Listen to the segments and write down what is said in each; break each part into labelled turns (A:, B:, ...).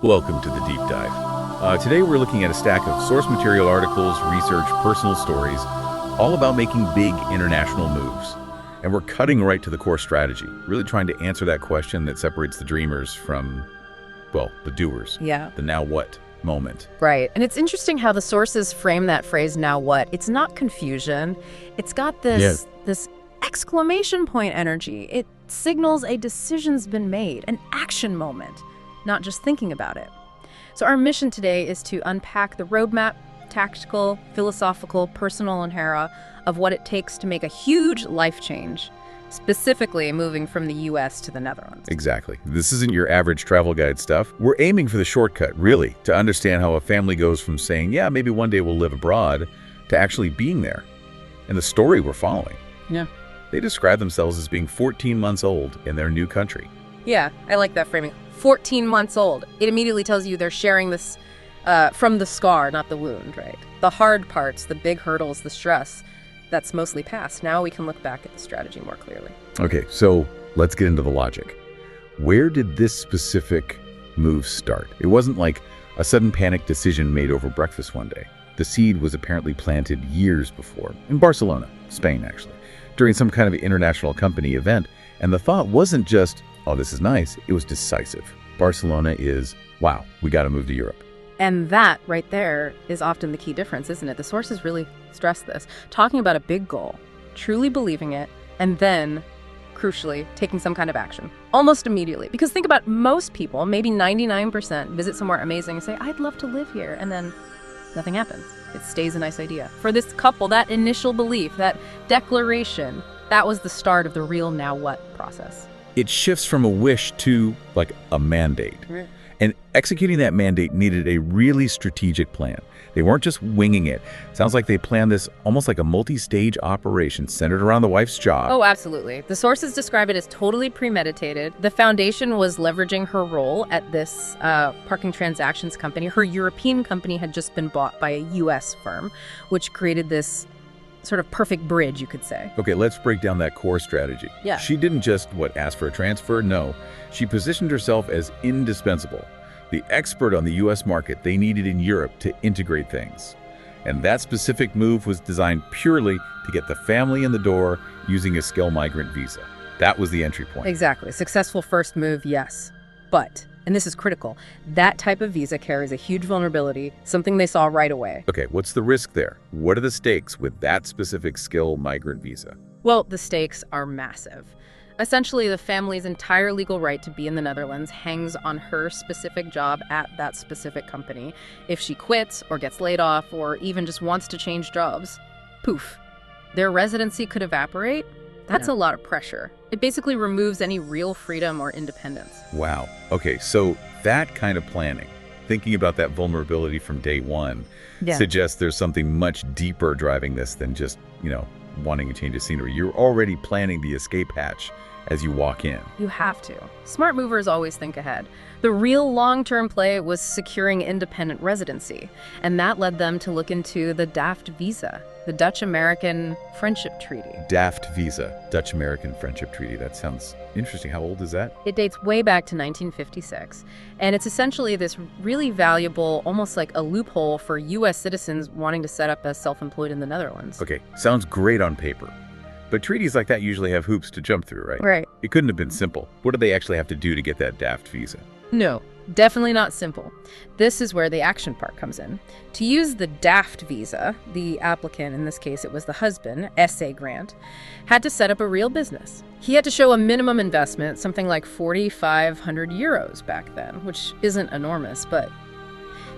A: Welcome to the Deep Dive. Today we're looking at a stack of source material articles, research, personal stories, all about making big international moves. And we're cutting right to the core strategy, really trying to answer that question that separates the dreamers from, well, the doers.
B: Yeah.
A: The now what moment.
B: Right. And it's interesting how the sources frame that phrase, now what? It's not confusion. It's got this exclamation point energy. It signals a decision's been made, an action moment, not just thinking about it. So our mission today is to unpack the roadmap, tactical, philosophical, personal, and hera of what it takes to make a huge life change, specifically moving from the US to the Netherlands.
A: Exactly. This isn't your average travel guide stuff. We're aiming for the shortcut, really, to understand how a family goes from saying, yeah, maybe one day we'll live abroad, to actually being there. And the story we're following.
B: Yeah.
A: They describe themselves as being 14 months old in their new country.
B: Yeah, I like that framing. 14 months old. It immediately tells you they're sharing this from the scar, not the wound, right? The hard parts, the big hurdles, the stress, that's mostly past. Now we can look back at the strategy more clearly.
A: Okay, so let's get into the logic. Where did this specific move start? It wasn't like a sudden panic decision made over breakfast one day. The seed was apparently planted years before, in Barcelona, Spain actually, during some kind of international company event. And the thought wasn't just, oh, this is nice, it was decisive. Barcelona is, wow, we got to move to Europe.
B: And that right there is often the key difference, isn't it? The sources really stress this. Talking about a big goal, truly believing it, and then, crucially, taking some kind of action. Almost immediately. Because think about most people, maybe 99%, visit somewhere amazing and say, I'd love to live here. And then nothing happens. It stays a nice idea. For this couple, that initial belief, that declaration, that was the start of the real now what process.
A: It shifts from a wish to, like, a mandate.
B: Right.
A: And executing that mandate needed a really strategic plan. They weren't just winging it. Sounds like they planned this almost like a multi-stage operation centered around the wife's job.
B: Oh, absolutely. The sources describe it as totally premeditated. The foundation was leveraging her role at this parking transactions company. Her European company had just been bought by a U.S. firm, which created this sort of perfect bridge, you could say.
A: Okay, let's break down that core strategy.
B: Yeah.
A: She didn't just, ask for a transfer? No. She positioned herself as indispensable, the expert on the U.S. market they needed in Europe to integrate things. And that specific move was designed purely to get the family in the door using a skilled migrant visa. That was the entry point.
B: Exactly. Successful first move, yes. But, and this is critical, that type of visa carries a huge vulnerability, something they saw right away.
A: Okay, what's the risk there? What are the stakes with that specific skilled migrant visa?
B: Well, the stakes are massive. Essentially, the family's entire legal right to be in the Netherlands hangs on her specific job at that specific company. If she quits or gets laid off or even just wants to change jobs, poof, their residency could evaporate. That's a lot of pressure. It basically removes any real freedom or independence.
A: Wow. Okay, so that kind of planning, thinking about that vulnerability from day one, suggests there's something much deeper driving this than just, wanting a change of scenery. You're already planning the escape hatch as you walk in.
B: You have to. Smart movers always think ahead. The real long-term play was securing independent residency, and that led them to look into the DAFT visa, the Dutch-American Friendship Treaty.
A: DAFT visa, Dutch-American Friendship Treaty. That sounds interesting. How old is that?
B: It dates way back to 1956, and it's essentially this really valuable, almost like a loophole for U.S. citizens wanting to set up as self-employed in the Netherlands.
A: Okay, sounds great on paper. But treaties like that usually have hoops to jump through, right?
B: Right.
A: It couldn't have been simple. What do they actually have to do to get that DAFT visa?
B: No, definitely not simple. This is where the action part comes in. To use the DAFT visa, the applicant, in this case it was the husband, S.A. Grant, had to set up a real business. He had to show a minimum investment, something like 4,500 euros back then, which isn't enormous, but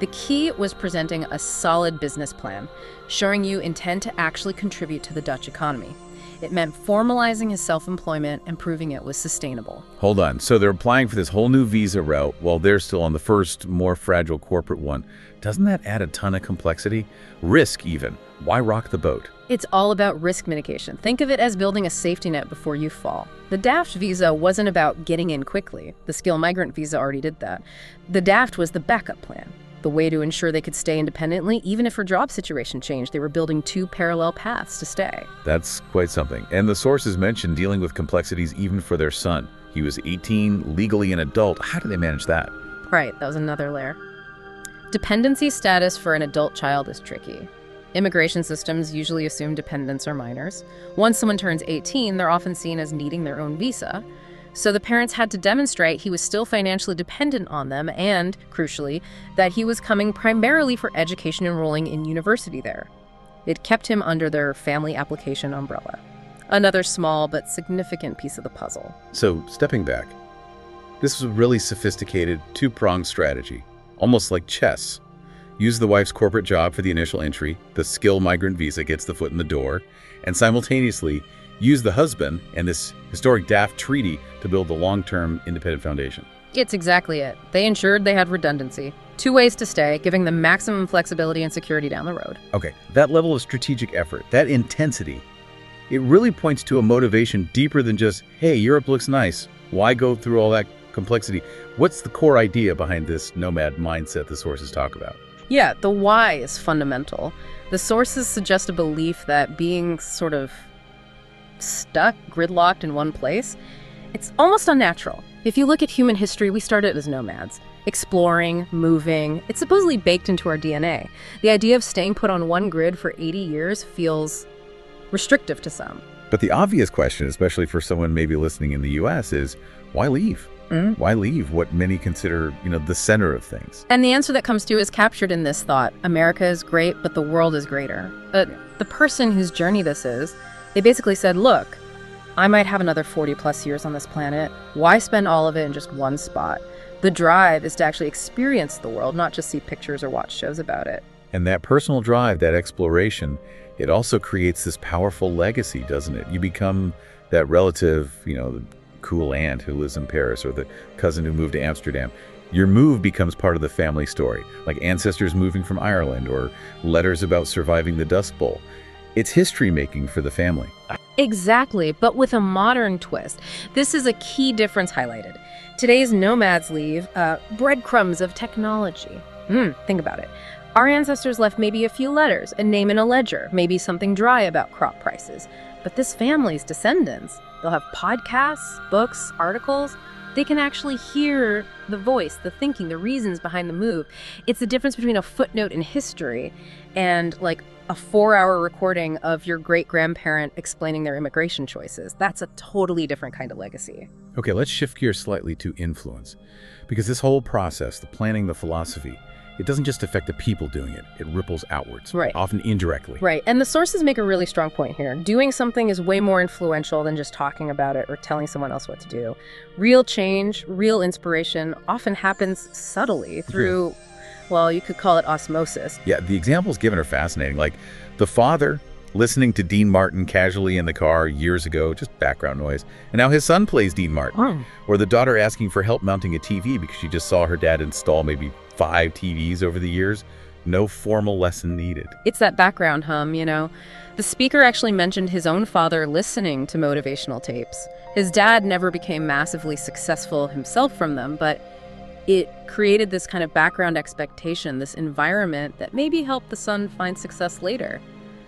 B: the key was presenting a solid business plan, showing you intend to actually contribute to the Dutch economy. It meant formalizing his self-employment and proving it was sustainable.
A: Hold on. So they're applying for this whole new visa route while they're still on the first, more fragile corporate one. Doesn't that add a ton of complexity? Risk, even. Why rock the boat?
B: It's all about risk mitigation. Think of it as building a safety net before you fall. The DAFT visa wasn't about getting in quickly. The skilled migrant visa already did that. The DAFT was the backup plan. The way to ensure they could stay independently, even if her job situation changed. They were building two parallel paths to stay.
A: That's quite something. And the sources mentioned dealing with complexities even for their son. He was 18, legally an adult. How do they manage that?
B: Right, that was another layer. Dependency status for an adult child is tricky. Immigration systems usually assume dependents are minors. Once someone turns 18, they're often seen as needing their own visa. So the parents had to demonstrate he was still financially dependent on them and, crucially, that he was coming primarily for education enrolling in university there. It kept him under their family application umbrella. Another small but significant piece of the puzzle.
A: So, stepping back, this was a really sophisticated two-pronged strategy, almost like chess. Use the wife's corporate job for the initial entry, the skilled migrant visa gets the foot in the door, and simultaneously use the husband and this historic DAFT treaty to build the long-term independent foundation.
B: It's exactly it. They ensured they had redundancy. 2 ways to stay, giving them maximum flexibility and security down the road.
A: Okay, that level of strategic effort, that intensity, it really points to a motivation deeper than just, hey, Europe looks nice. Why go through all that complexity? What's the core idea behind this nomad mindset the sources talk about?
B: Yeah, the why is fundamental. The sources suggest a belief that being sort of stuck, gridlocked in one place, it's almost unnatural. If you look at human history, we started as nomads, exploring, moving. It's supposedly baked into our DNA. The idea of staying put on one grid for 80 years feels restrictive to some.
A: But the obvious question, especially for someone maybe listening in the US, is why leave? Why leave what many consider, the center of things?
B: And the answer that comes to is captured in this thought. America is great, but the world is greater. But the person whose journey this is, they basically said, look, I might have another 40 plus years on this planet. Why spend all of it in just one spot? The drive is to actually experience the world, not just see pictures or watch shows about it.
A: And that personal drive, that exploration, it also creates this powerful legacy, doesn't it? You become that relative, the cool aunt who lives in Paris or the cousin who moved to Amsterdam. Your move becomes part of the family story, like ancestors moving from Ireland or letters about surviving the Dust Bowl. It's history making for the family.
B: Exactly, but with a modern twist. This is a key difference highlighted. Today's nomads leave breadcrumbs of technology. Think about it. Our ancestors left maybe a few letters, a name in a ledger, maybe something dry about crop prices. But this family's descendants, they'll have podcasts, books, articles. They can actually hear the voice, the thinking, the reasons behind the move. It's the difference between a footnote in history and like a 4-hour recording of your great-grandparent explaining their immigration choices. That's a totally different kind of legacy.
A: Okay, let's shift gears slightly to influence. Because this whole process, the planning, the philosophy, it doesn't just affect the people doing it. It ripples outwards,
B: right?
A: Often indirectly.
B: Right, and the sources make a really strong point here. Doing something is way more influential than just talking about it or telling someone else what to do. Real change, real inspiration often happens subtly through, well, you could call it osmosis.
A: Yeah, the examples given are fascinating. Like the father listening to Dean Martin casually in the car years ago, just background noise, and now his son plays Dean Martin. Or the daughter asking for help mounting a TV because she just saw her dad install maybe 5 TVs over the years. No formal lesson needed.
B: It's that background hum, The speaker actually mentioned his own father listening to motivational tapes. His dad never became massively successful himself from them, but it created this kind of background expectation, this environment that maybe helped the son find success later.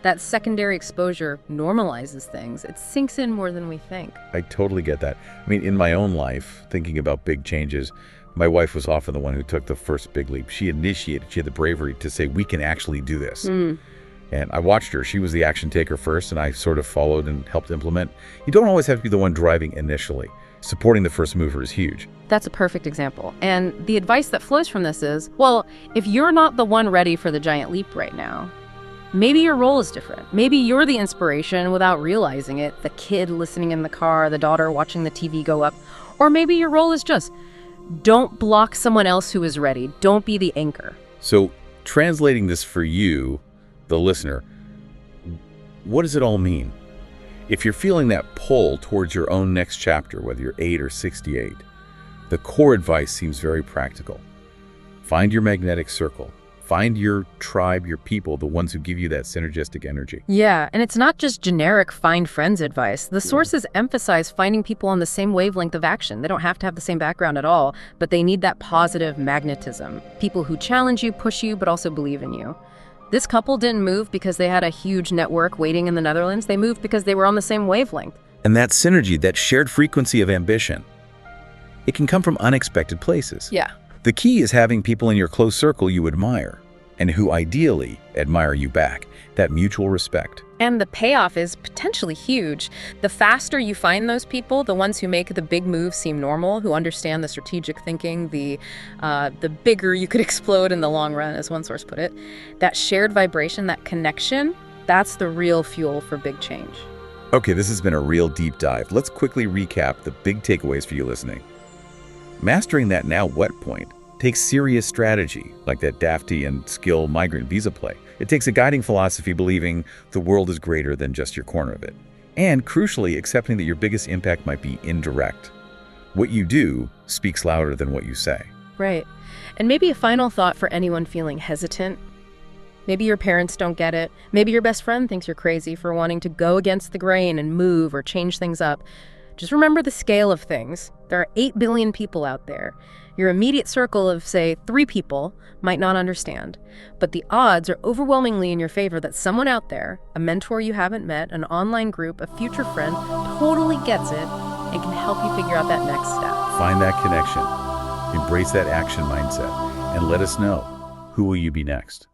B: That secondary exposure normalizes things. It sinks in more than we think.
A: I totally get that. I mean, in my own life, thinking about big changes, my wife was often the one who took the first big leap. She initiated, she had the bravery to say, we can actually do this. And I watched her. She was the action taker first, and I sort of followed and helped implement. You don't always have to be the one driving initially. Supporting the first mover is huge.
B: That's a perfect example. And the advice that flows from this is, well, if you're not the one ready for the giant leap right now, maybe your role is different. Maybe you're the inspiration without realizing it, the kid listening in the car, the daughter watching the TV go up. Or maybe your role is just, don't block someone else who is ready. Don't be the anchor.
A: So translating this for you, the listener, what does it all mean? If you're feeling that pull towards your own next chapter, whether you're 8 or 68, the core advice seems very practical. Find your magnetic circle. Find your tribe, your people, the ones who give you that synergistic energy.
B: Yeah, and it's not just generic find friends advice. The sources emphasize finding people on the same wavelength of action. They don't have to have the same background at all, but they need that positive magnetism. People who challenge you, push you, but also believe in you. This couple didn't move because they had a huge network waiting in the Netherlands. They moved because they were on the same wavelength.
A: And that synergy, that shared frequency of ambition, it can come from unexpected places.
B: Yeah.
A: The key is having people in your close circle you admire, and who ideally admire you back, that mutual respect.
B: And the payoff is potentially huge. The faster you find those people, the ones who make the big moves seem normal, who understand the strategic thinking, the bigger you could explode in the long run, as one source put it. That shared vibration, that connection, that's the real fuel for big change.
A: Okay, this has been a real deep dive. Let's quickly recap the big takeaways for you listening. Mastering that now what point takes serious strategy, like that DAFT and skill migrant visa play. It takes a guiding philosophy believing the world is greater than just your corner of it. And crucially, accepting that your biggest impact might be indirect. What you do speaks louder than what you say.
B: Right. And maybe a final thought for anyone feeling hesitant. Maybe your parents don't get it. Maybe your best friend thinks you're crazy for wanting to go against the grain and move or change things up. Just remember the scale of things. There are 8 billion people out there. Your immediate circle of, say, 3 people might not understand, but the odds are overwhelmingly in your favor that someone out there, a mentor you haven't met, an online group, a future friend, totally gets it and can help you figure out that next step.
A: Find that connection, embrace that action mindset, and let us know, who will you be next?